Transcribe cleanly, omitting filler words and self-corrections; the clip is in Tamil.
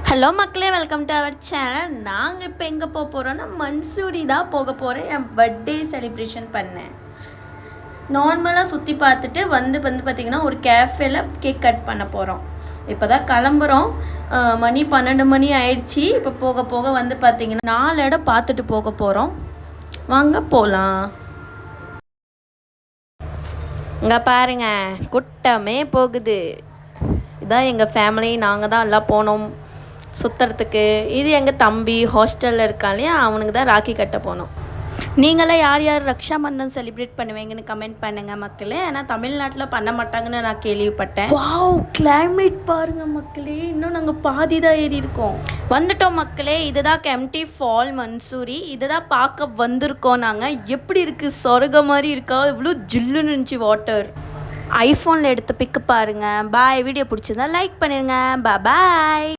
ஹலோ மக்களே, வெல்கம் டு அவர் சேனல். நாங்கள் இப்போ எங்கே போக போகிறோன்னா மன்சூரி தான் போக போகிறேன். என் பர்த்டே செலிப்ரேஷன் பண்ணேன். நார்மலாக சுற்றி பார்த்துட்டு வந்து பார்த்திங்கன்னா ஒரு கேஃபேல கேக் கட் பண்ண போகிறோம். இப்போ தான் கிளம்புறோம். மணி 12 மணி ஆயிடுச்சு. இப்போ போக போக வந்து பார்த்திங்கன்னா 4 இடம் பார்த்துட்டு போக போகிறோம். வாங்க போகலாம். இங்கே பாருங்க, கூட்டமே போகுது. இதான் எங்கள் ஃபேமிலி. நாங்கள் தான் எல்லாம் போனோம் சுற்றுறதுக்கு. இது எங்கள் தம்பி ஹாஸ்டலில் இருக்கான் இல்லையா, அவனுக்கு தான் ராக்கி கட்ட போனோம். நீங்களாம் யார் யார் ரக்ஷாபந்தன் செலிப்ரேட் பண்ணுவீங்கன்னு கமெண்ட் பண்ணுங்கள் மக்களே. ஏன்னா தமிழ்நாட்டில் பண்ண மாட்டாங்கன்னு நான் கேள்விப்பட்டேன். வாவ், கிளைமேட் பாருங்கள் மக்களே. இன்னும் நாங்கள் பாதி தான் ஏறி இருக்கோம். வந்துட்டோம் மக்களே. இதுதான் கெம்ப்டி ஃபால் மன்சூரி. இதை தான் பார்க்க வந்திருக்கோம் நாங்கள். எப்படி இருக்குது? சொர்க்க மாதிரி இருக்கா? இவ்வளோ ஜில்லுன்னு இருந்துச்சு வாட்டர். ஐஃபோனில் எடுத்து பிக்கு பாருங்கள். பாய். வீடியோ பிடிச்சிருந்தா லைக் பண்ணிடுங்க. பாய்.